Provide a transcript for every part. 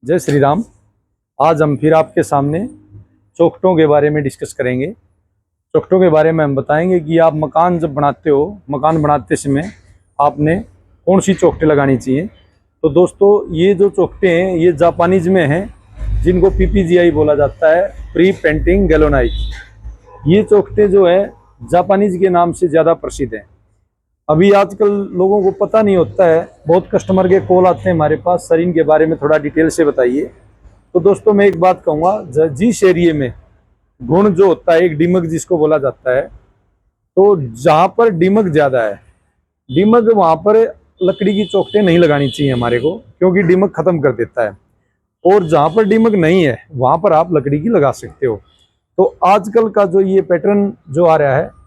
जय श्री राम। आज हम फिर आपके सामने चौखटों के बारे में डिस्कस करेंगे। चौखटों के बारे में हम बताएंगे कि आप मकान जब बनाते हो, मकान बनाते समय आपने कौन सी चौखटें लगानी चाहिए। तो दोस्तों, ये जो चौखटें हैं ये जापानीज में हैं, जिनको पीपीजीआई बोला जाता है, प्री पेंटिंग गैल्वेनाइज। ये चौखटें जो है जापानीज के नाम से ज़्यादा प्रसिद्ध हैं। अभी आजकल लोगों को पता नहीं होता है, बहुत कस्टमर के कॉल आते हैं हमारे पास, सर इनके बारे में थोड़ा डिटेल से बताइए। तो दोस्तों, मैं एक बात कहूँगा, जिस एरिए में गुण जो होता है, एक डिमक जिसको बोला जाता है, तो जहाँ पर डिमक ज़्यादा है, डिमक वहाँ पर लकड़ी की चौखटें नहीं लगानी चाहिए हमारे को, क्योंकि डिमक ख़त्म कर देता है। और जहाँ पर डिमक नहीं है वहाँ पर आप लकड़ी की लगा सकते हो। तो आजकल का जो ये पैटर्न जो आ रहा है,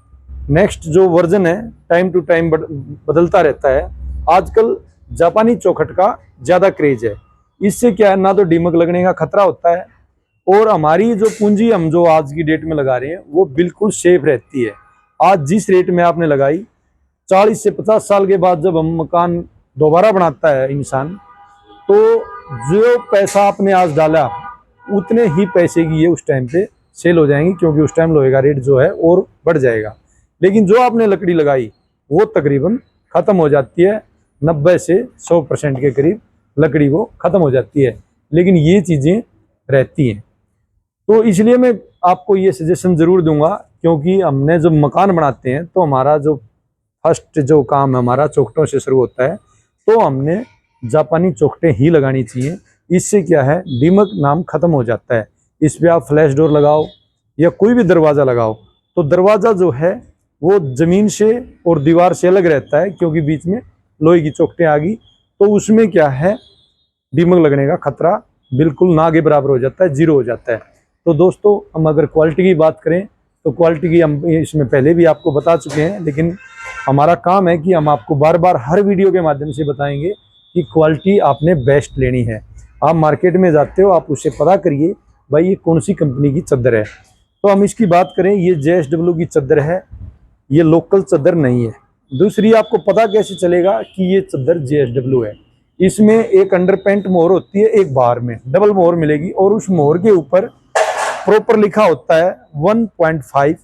नेक्स्ट जो वर्जन है, टाइम टू टाइम बदलता रहता है। आजकल जापानी चौखट का ज़्यादा क्रेज है। इससे क्या है, ना तो डिमक लगने का खतरा होता है, और हमारी जो पूंजी हम जो आज की डेट में लगा रहे हैं वो बिल्कुल सेफ रहती है। आज जिस रेट में आपने लगाई, 40 से 50 साल के बाद जब हम मकान दोबारा बनाता है इंसान, तो जो पैसा आपने आज डाला उतने ही पैसे की ये उस टाइम पे सेल हो जाएंगी, क्योंकि उस टाइम लोहे का रेट जो है और बढ़ जाएगा। लेकिन जो आपने लकड़ी लगाई वो तकरीबन ख़त्म हो जाती है, 90 से 100% के करीब लकड़ी वो ख़त्म हो जाती है, लेकिन ये चीज़ें रहती हैं। तो इसलिए मैं आपको ये सजेशन ज़रूर दूंगा, क्योंकि हमने जब मकान बनाते हैं तो हमारा जो फर्स्ट जो काम है हमारा चौखटों से शुरू होता है, तो हमने जापानी चौखटें ही लगानी चाहिए। इससे क्या है, दीमक नाम ख़त्म हो जाता है। इस पर आप फ्लैश डोर लगाओ या कोई भी दरवाज़ा लगाओ, तो दरवाज़ा जो है वो ज़मीन से और दीवार से अलग रहता है, क्योंकि बीच में लोहे की चौखटें आ गई, तो उसमें क्या है, दीमक लगने का खतरा बिल्कुल ना के बराबर हो जाता है, जीरो हो जाता है। तो दोस्तों, हम अगर क्वालिटी की बात करें तो क्वालिटी की हम इसमें पहले भी आपको बता चुके हैं, लेकिन हमारा काम है कि हम आपको बार बार हर वीडियो के माध्यम से बताएंगे कि क्वालिटी आपने बेस्ट लेनी है। आप मार्केट में जाते हो, आप उससे पता करिए भाई ये कौन सी कंपनी की चादर है। तो हम इसकी बात करें, ये JSW की चादर है, ये लोकल चादर नहीं है। दूसरी, आपको पता कैसे चलेगा कि ये चादर JSW है, इसमें एक अंडर पेंट मोहर होती है, एक बाहर में डबल मोहर मिलेगी, और उस मोहर के ऊपर प्रॉपर लिखा होता है 1.5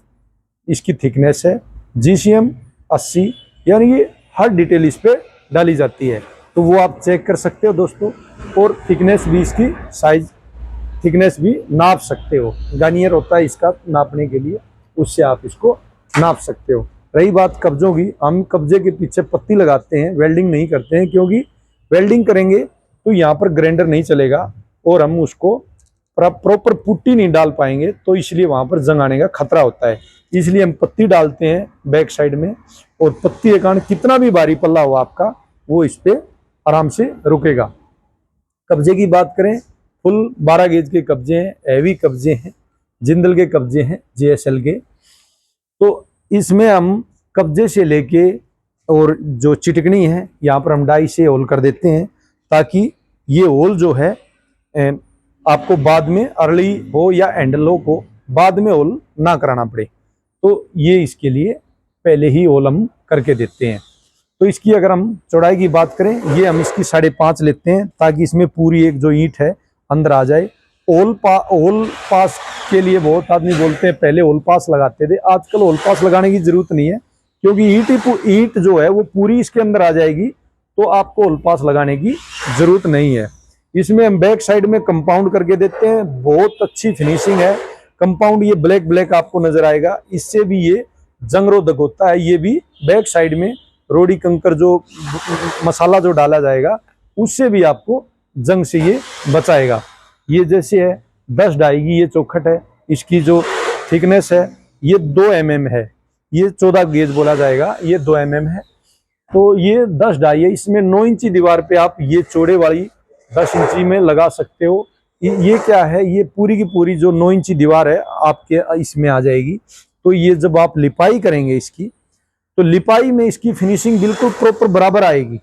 इसकी थिकनेस है, GCM 80, यानी कि हर डिटेल इस पे डाली जाती है। तो वो आप चेक कर सकते हो दोस्तों, और थिकनेस भी, इसकी साइज थिकनेस भी नाप सकते हो। गार्नियर होता है इसका नापने के लिए, उससे आप इसको नाप सकते हो। रही बात कब्जों की, हम कब्जे के पीछे पत्ती लगाते हैं, वेल्डिंग नहीं करते हैं, क्योंकि वेल्डिंग करेंगे तो यहाँ पर ग्राइंडर नहीं चलेगा और हम उसको प्रॉपर पुट्टी नहीं डाल पाएंगे, तो इसलिए वहाँ पर जंग आने का खतरा होता है। इसलिए हम पत्ती डालते हैं बैक साइड में, और पत्ती के कारण कितना भी भारी पल्ला हो आपका, वो इस पे आराम से रुकेगा। कब्जे की बात करें, फुल 12 गेज के कब्जे हैं, हैवी कब्जे हैं, जिंदल के कब्जे हैं, JSL के। तो इसमें हम कब्जे से लेके और जो चिटकनी है यहाँ पर हम डाई से होल कर देते हैं, ताकि ये होल जो है आपको बाद में अर्ली हो या हैंडल हो को बाद में होल ना कराना पड़े। तो ये इसके लिए पहले ही होल हम करके देते हैं। तो इसकी अगर हम चौड़ाई की बात करें, ये हम इसकी 5.5 लेते हैं, ताकि इसमें पूरी एक जो ईंट है अंदर आ जाए। होल पास के लिए बहुत आदमी बोलते हैं पहले होल पास लगाते थे, आजकल होल पास लगाने की जरूरत नहीं है, क्योंकि ईंट जो है वो पूरी इसके अंदर आ जाएगी, तो आपको होल पास लगाने की जरूरत नहीं है। इसमें हम बैक साइड में कंपाउंड करके देते हैं, बहुत अच्छी फिनिशिंग है कंपाउंड। ये ब्लैक आपको नजर आएगा, इससे भी ये जंग रोधक होता है। ये भी बैक साइड में रोड़ी कंकर जो मसाला जो डाला जाएगा, उससे भी आपको जंग से ये बचाएगा। ये जैसे है 10 डाई की ये चौखट है, इसकी जो थिकनेस है ये 2 mm है, ये 14 गेज बोला जाएगा, ये 2 mm है। तो ये 10 डाई है, इसमें 9 इंची दीवार पे आप ये चौड़े वाली 10 इंची में लगा सकते हो। ये क्या है, ये पूरी की पूरी जो 9 इंची दीवार है आपके इसमें आ जाएगी। तो ये जब आप लिपाई करेंगे इसकी, तो लिपाई में इसकी फिनिशिंग बिल्कुल प्रॉपर बराबर आएगी,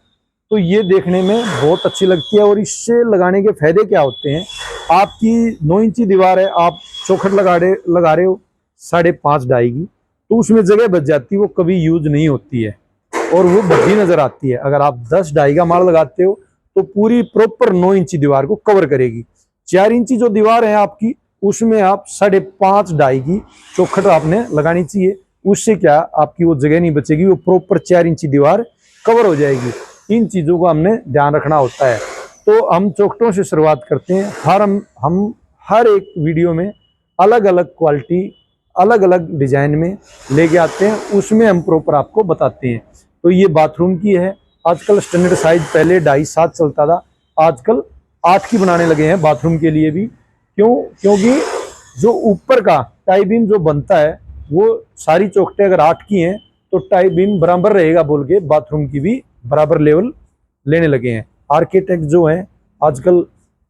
तो ये देखने में बहुत अच्छी लगती है। और इससे लगाने के फायदे क्या होते हैं, आपकी 9 इंची दीवार है, आप चौखट लगा रहे हो 5.5 डाई की, तो उसमें जगह बच जाती है, वो कभी यूज नहीं होती है और वो बढ़ी नजर आती है। अगर आप 10 डाई का माल लगाते हो तो पूरी प्रॉपर 9 इंची दीवार को कवर करेगी। 4 इंची जो दीवार है आपकी, उसमें आप 5.5 ढाई की चौखट आपने लगानी चाहिए। उससे क्या आपकी वो जगह नहीं बचेगी, वो प्रॉपर 4 इंची दीवार कवर हो जाएगी। इन चीजों को हमने ध्यान रखना होता है। तो हम चौखटों से शुरुआत करते हैं। हम हर एक वीडियो में अलग अलग क्वालिटी, अलग अलग डिजाइन में लेके आते हैं, उसमें हम प्रॉपर आपको बताते हैं। तो ये बाथरूम की है। आजकल स्टैंडर्ड साइज पहले 2.5-7 चलता था, आजकल 8 की बनाने लगे हैं बाथरूम के लिए भी। क्योंकि जो ऊपर का टाई बीम जो बनता है, वो सारी चौखटें अगर 8 की हैं तो टाई बीम बराबर रहेगा बोल के बाथरूम की भी बराबर लेवल लेने लगे हैं। आर्किटेक्ट जो हैं आजकल,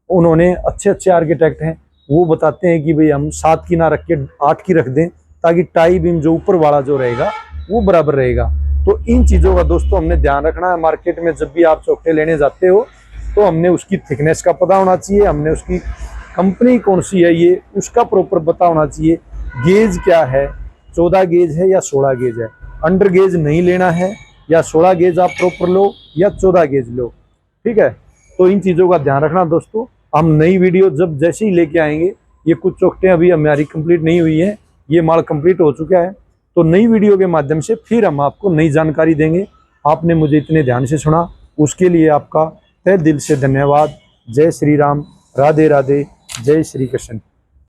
उन्होंने अच्छे आर्किटेक्ट हैं, वो बताते हैं कि भाई हम 7 की ना रख के 8 की रख दें, ताकि टाई बीम जो ऊपर वाला जो रहेगा वो बराबर रहेगा। तो इन चीज़ों का दोस्तों हमने ध्यान रखना है। मार्केट में जब भी आप चौखटें लेने जाते हो तो हमने उसकी थिकनेस का पता होना चाहिए, हमने उसकी कंपनी कौन सी है ये उसका प्रॉपर पता होना चाहिए। गेज क्या है, 14 गेज है या 16 गेज है, अंडर गेज नहीं लेना है, या 16 गेज आप प्रॉपर लो या 14 गेज लो, ठीक है। तो इन चीज़ों का ध्यान रखना दोस्तों। हम नई वीडियो जब जैसे ही लेके आएंगे, ये कुछ चौखटें अभी हमारी कंप्लीट नहीं हुई है, ये माल कंप्लीट हो चुका है, तो नई वीडियो के माध्यम से फिर हम आपको नई जानकारी देंगे। आपने मुझे इतने ध्यान से सुना, उसके लिए आपका तहे दिल से धन्यवाद। जय श्री राम, राधे राधे, जय श्री कृष्ण।